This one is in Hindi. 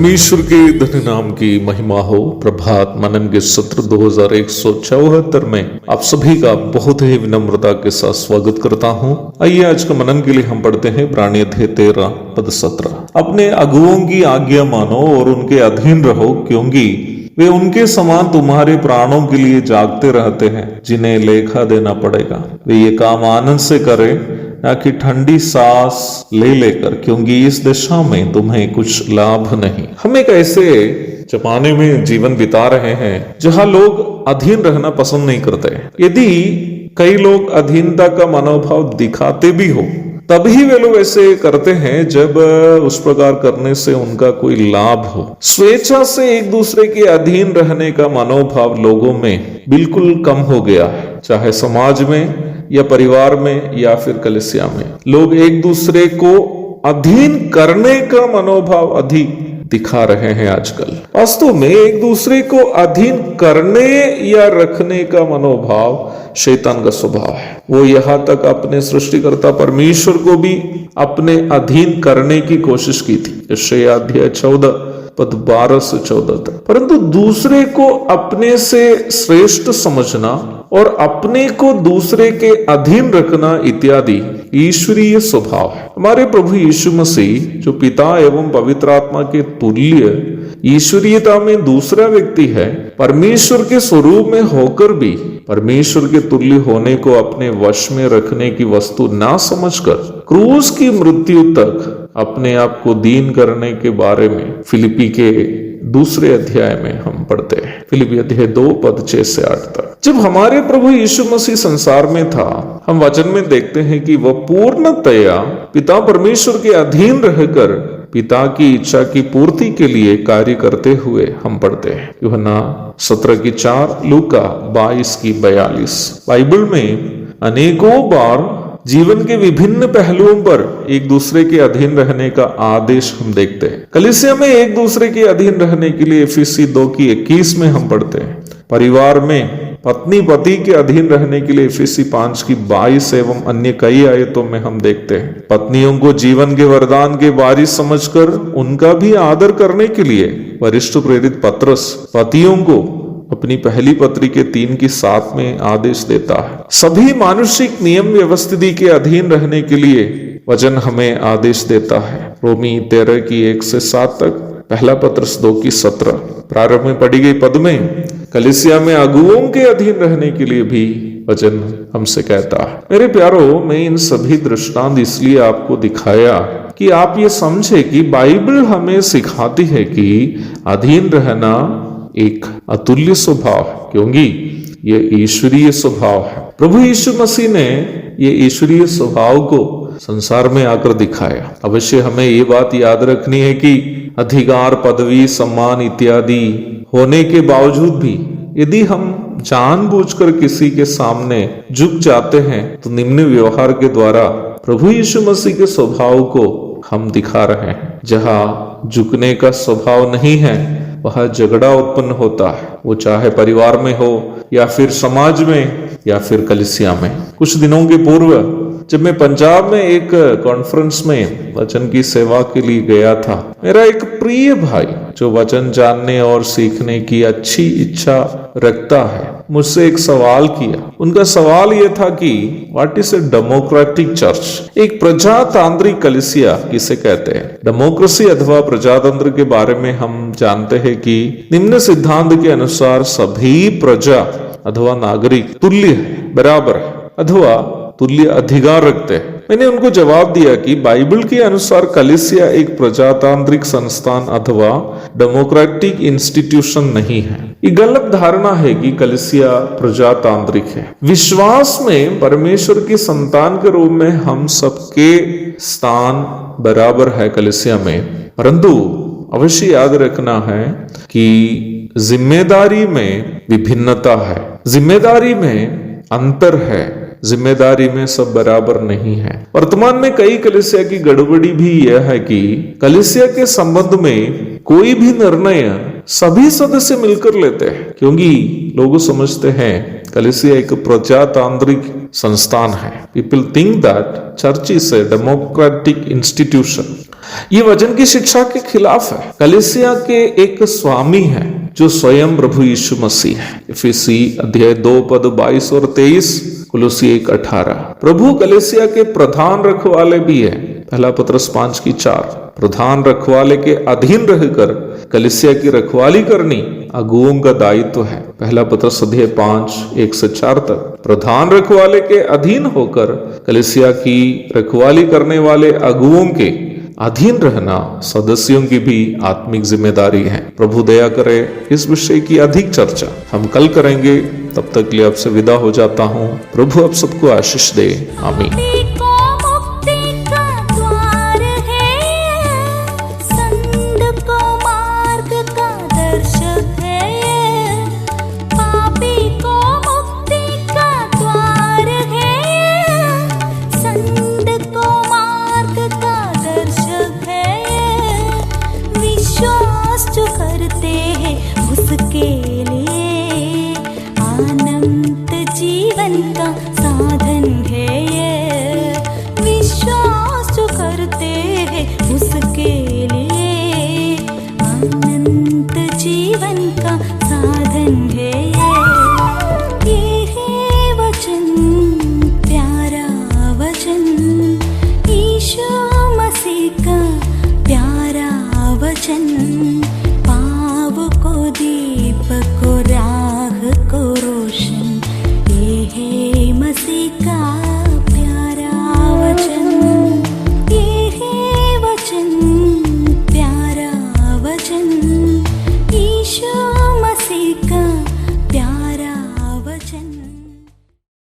परमेश्वर के धन्य नाम की महिमा हो। प्रभात मनन के सत्र 2174 में आप सभी का बहुत ही विनम्रता के साथ स्वागत करता हूं। आइए आज का मनन के लिए हम पढ़ते हैं प्राणी अध्याय 13 पद 17। अपने अगुओं की आज्ञा मानो और उनके अधीन रहो, क्योंकि वे उनके समान तुम्हारे प्राणों के लिए जागते रहते हैं, जिन्हें लेखा देना पड़ेगा। वे ये काम आनंद से करें, न कि ठंडी सांस ले लेकर, क्योंकि इस दशा में तुम्हें कुछ लाभ नहीं। हम एक ऐसे जमाने में जीवन बिता रहे हैं जहां लोग अधीन रहना पसंद नहीं करते। यदि कई लोग अधीनता का मनोभाव दिखाते भी हो, तभी वे लोग ऐसे करते हैं जब उस प्रकार करने से उनका कोई लाभ हो। स्वेच्छा से एक दूसरे के अधीन रहने का मनोभाव लोगों में बिल्कुल कम हो गया है। चाहे समाज में या परिवार में या फिर कलीसिया में, लोग एक दूसरे को अधीन करने का मनोभाव अधिक दिखा रहे हैं आजकल। वास्तव में एक दूसरे को अधीन करने या रखने का मनोभाव शैतान का स्वभाव है। वो यहाँ तक अपने सृष्टिकर्ता परमेश्वर को भी अपने अधीन करने की कोशिश की थी। यशायाह अध्याय 14 पद 12 से 14 तक। परंतु दूसरे को अपने से श्रेष्ठ समझना और अपने को दूसरे के अधीन रखना इत्यादि ईश्वरीय स्वभाव है। हमारे प्रभु यीशु मसीह जो पिता एवं पवित्र आत्मा के तुल्य ईश्वरीयता में दूसरा व्यक्ति है, परमेश्वर के स्वरूप में होकर भी परमेश्वर के तुल्य होने को अपने वश में रखने की वस्तु ना समझकर क्रूस की मृत्यु तक अपने आप को दीन करने के बारे में फिलिपी के दूसरे अध्याय में हम पढ़ते हैं। फिलिपी अध्याय 2 पद 6 से 8 तक। जब हमारे प्रभु यीशु मसीह संसार में था, हम वचन में देखते हैं कि वह पूर्णतया पिता परमेश्वर के अधीन रहकर पिता की इच्छा की पूर्ति के लिए कार्य करते हुए हम पढ़ते हैं। यूहन्ना 17 की 4, लूका 22 की 42। बाइबल में अनेकों बार जीवन के विभिन्न पहलुओं पर एक दूसरे के अधीन रहने का आदेश हम देखते हैं। कलीसिया में एक दूसरे के अधीन रहने के लिए एफिसी 2 की 21 में हम पढ़ते हैं। परिवार में पत्नी पति के अधीन रहने के लिए एफिसी 5 की 22 एवं अन्य कई आयतों में हम देखते हैं। पत्नियों को जीवन के वरदान के वारिस समझकर उनका भी आदर करने के लिए वरिष्ठ प्रेरित पत्रस पतियों को अपनी पहली पत्री के 3 की 7 में आदेश देता है। सभी मानुषिक नियम व्यवस्थिति के अधीन रहने के लिए वचन हमें आदेश देता है। रोमी 13 की 1 से 7 तक, पहला पत्रस 2 की 17। प्रारंभ में पढ़ी गई पद में कलीसिया में अगुओं के अधीन रहने के लिए भी वचन हमसे कहता है। मेरे प्यारो, मैं इन सभी दृष्टांत इसलिए आपको दिखाया कि आप ये समझे कि बाइबल हमें सिखाती है कि अधीन रहना एक अतुल्य स्वभाव है, क्योंकि ये ईश्वरीय स्वभाव है। प्रभु यीशु मसीह ने ये ईश्वरीय स्वभाव को संसार में आकर दिखाया। अवश्य हमें ये बात याद रखनी है कि अधिकार, पदवी, सम्मान इत्यादि होने के बावजूद भी यदि हम जानबूझकर किसी के सामने झुक जाते हैं, तो निम्न व्यवहार के द्वारा प्रभु यीशु मसीह के स्वभाव को हम दिखा रहे हैं। जहां झुकने का स्वभाव नहीं है, वह झगड़ा उत्पन्न होता है, वो चाहे परिवार में हो या फिर समाज में या फिर कलीसिया में। कुछ दिनों के पूर्व जब मैं पंजाब में एक कॉन्फ्रेंस में वचन की सेवा के लिए गया था, मेरा एक प्रिय भाई जो वचन जानने और सीखने की अच्छी इच्छा रखता है, मुझसे एक सवाल किया। उनका सवाल यह था कि what is a democratic church? एक प्रजातांत्रिक कलीसिया किसे कहते हैं? डेमोक्रेसी अथवा प्रजातंत्र के बारे में हम जानते हैं कि निम्न सिद्धांत के अनुसार सभी प्रजा अथवा नागरिक तुल्य है, बराबर है अथवा तुल्य अधिकार रखते हैं। मैंने उनको जवाब दिया कि बाइबल के अनुसार कलीसिया एक प्रजातांत्रिक संस्थान अथवा डेमोक्रेटिक इंस्टीट्यूशन नहीं है। ये गलत धारणा है कि कलीसिया प्रजातांत्रिक है। विश्वास में परमेश्वर की संतान के रूप में हम सबके स्थान बराबर है कलीसिया में, परंतु अवश्य याद रखना है कि जिम्मेदारी में विभिन्नता है, जिम्मेदारी में अंतर है, जिम्मेदारी में सब बराबर नहीं है। वर्तमान में कई कलीसिया की गड़बड़ी भी यह है कि कलीसिया के संबंध में कोई भी निर्णय सभी सदस्य मिलकर लेते हैं, क्योंकि लोग समझते हैं कलीसिया एक प्रजातांत्रिक संस्थान है। People think that church is a democratic institution. ये वचन की शिक्षा के खिलाफ है। कलीसिया के एक स्वामी है जो स्वयं प्रभु यीशु मसीह है। इफिसी अध्याय 2 पद 22 और 23, कुलुसी 1:18। प्रभु कलीसिया के प्रधान रखवाले भी है। पहला पत्रस 5:4। प्रधान रखवाले के अधीन रहकर कलीसिया की रखवाली करनी अगुओं का दायित्व है। पहला पत्रस अध्याय 5:1-4 तक। प्रधान रखवाले के अधीन होकर कलीसिया की रखवाली करने वाले अगुओं के अधीन रहना सदस्यों की भी आत्मिक जिम्मेदारी है। प्रभु दया करे, इस विषय की अधिक चर्चा हम कल करेंगे। तब तक के लिए आपसे विदा हो जाता हूँ। प्रभु आप सबको आशीष दे। आमीन। जो करते हैं उसके लिए अनंत जीवन का साधन